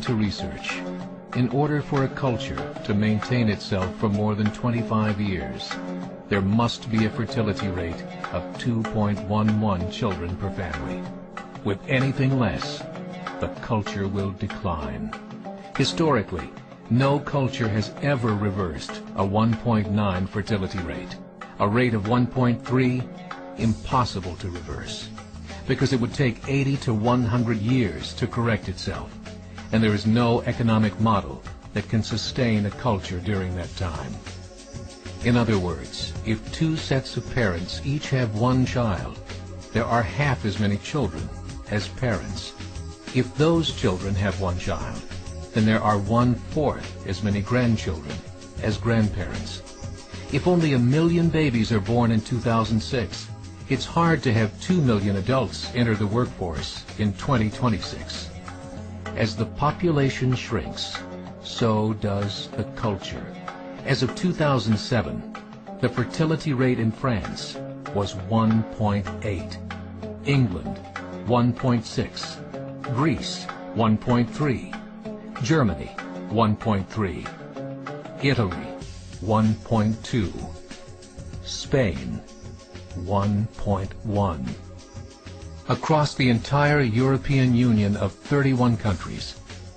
to research. In order for a culture to maintain itself for more than 25 years, there must be a fertility rate of 2.11 children per family. With anything less, the culture will decline. Historically, no culture has ever reversed a 1.9 fertility rate. A rate of 1.3, impossible to reverse, because it would take 80 to 100 years to correct itself, and there is no economic model that can sustain a culture during that time. In other words, if two sets of parents each have one child, there are half as many children as parents. If those children have one child, then there are 1/4 as many grandchildren as grandparents. If only 1 million babies are born in 2006, it's hard to have 2 million adults enter the workforce in 2026. As the population shrinks, so does the culture. As of 2007, the fertility rate in France was 1.8, England 1.6, Greece 1.3, Germany 1.3, Italy 1.2, Spain 1.1. Across the entire European Union of 31 countries,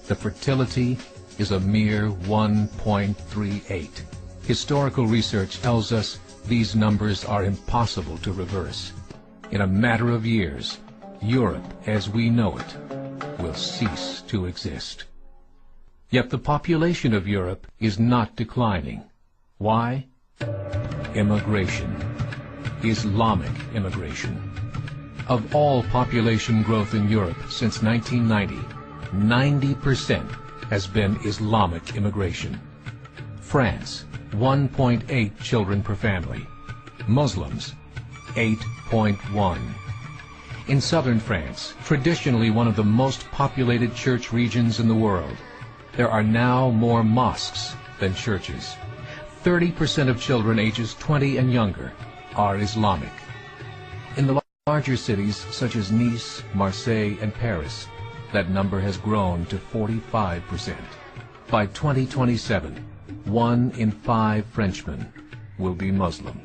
the fertility is a mere 1.38. Historical research tells us these numbers are impossible to reverse. In a matter of years, Europe as we know it will cease to exist. Yet the population of Europe is not declining. Why? Immigration. Islamic immigration. Of all population growth in Europe since 1990, 90% has been Islamic immigration. France, 1.8 children per family. Muslims, 8.1. In southern France, traditionally one of the most populated church regions in the world, there are now more mosques than churches. 30% of children ages 20 and younger are Islamic. In the larger cities such as Nice, Marseille, and Paris, that number has grown to 45%. By 2027, 1 in 5 Frenchmen will be Muslim.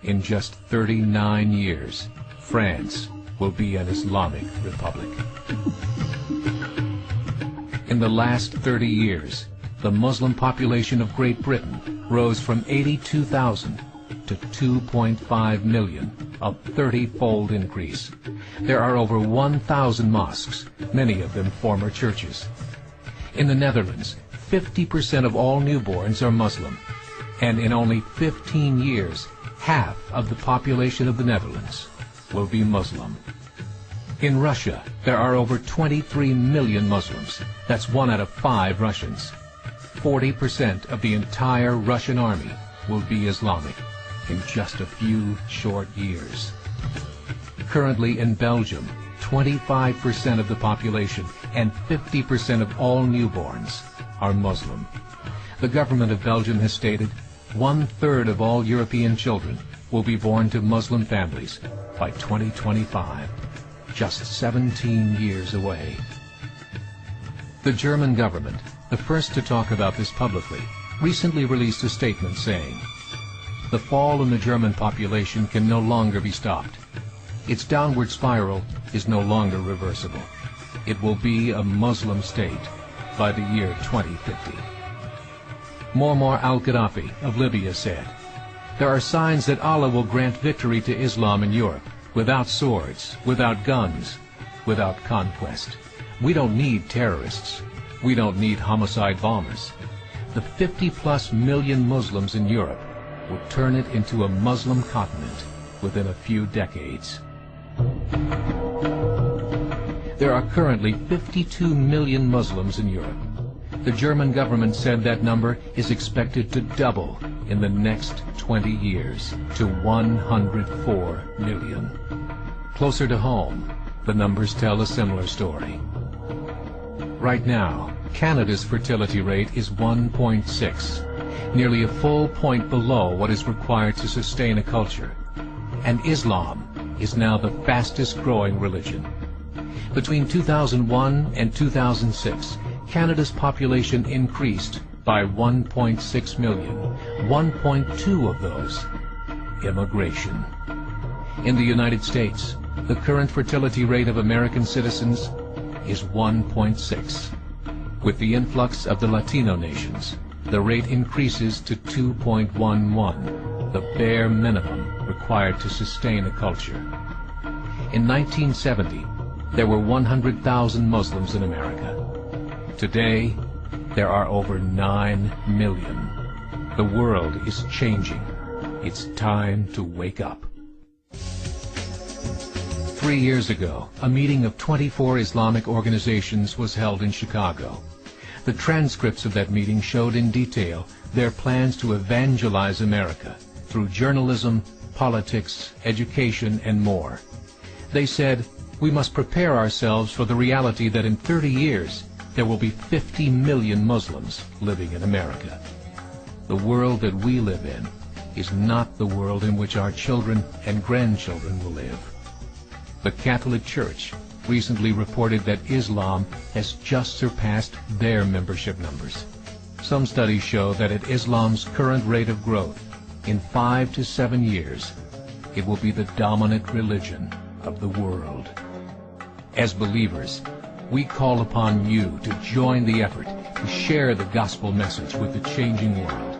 In just 39 years, France will be an Islamic republic. In the last 30 years, the Muslim population of Great Britain rose from 82,000 to 2.5 million, a 30-fold increase. There are over 1,000 mosques, many of them former churches. In the Netherlands, 50% of all newborns are Muslim, and in only 15 years, half of the population of the Netherlands will be Muslim. In Russia, there are over 23 million Muslims. That's 1 out of 5 Russians. 40% of the entire Russian army will be Islamic in just a few short years. Currently in Belgium, 25% of the population and 50% of all newborns are Muslim. The government of Belgium has stated 1/3 of all European children will be born to Muslim families by 2025, just 17 years away. The German government, the first to talk about this publicly, recently released a statement saying, "The fall in the German population can no longer be stopped. Its downward spiral is no longer reversible. It will be a Muslim state by the year 2050. Muammar al-Gaddafi of Libya said, "There are signs that Allah will grant victory to Islam in Europe, without swords, without guns, without conquest. We don't need terrorists. We don't need homicide bombers. The 50+ million Muslims in Europe will turn it into a Muslim continent within a few decades." There are currently 52 million Muslims in Europe. The German government said that number is expected to double in the next 20 years to 104 million. Closer to home, the numbers tell a similar story. Right now, Canada's fertility rate is 1.6, nearly a full point below what is required to sustain a culture. And Islam is now the fastest growing religion. Between 2001 and 2006, Canada's population increased by 1.6 million, 1.2 of those immigration. In the United States, the current fertility rate of American citizens is 1.6. With the influx of the Latino nations, the rate increases to 2.11, the bare minimum required to sustain a culture. In 1970, there were 100,000 Muslims in America. Today, there are over 9 million. The world is changing. It's time to wake up. 3 years ago, a meeting of 24 Islamic organizations was held in Chicago. The transcripts of that meeting showed in detail their plans to evangelize America through journalism, politics, education, and more. They said, we must prepare ourselves for the reality that in 30 years, there will be 50 million Muslims living in America. The world that we live in is not the world in which our children and grandchildren will live. The Catholic Church recently reported that Islam has just surpassed their membership numbers. Some studies show that at Islam's current rate of growth, in 5 to 7 years, it will be the dominant religion of the world. As believers, we call upon you to join the effort to share the gospel message with the changing world.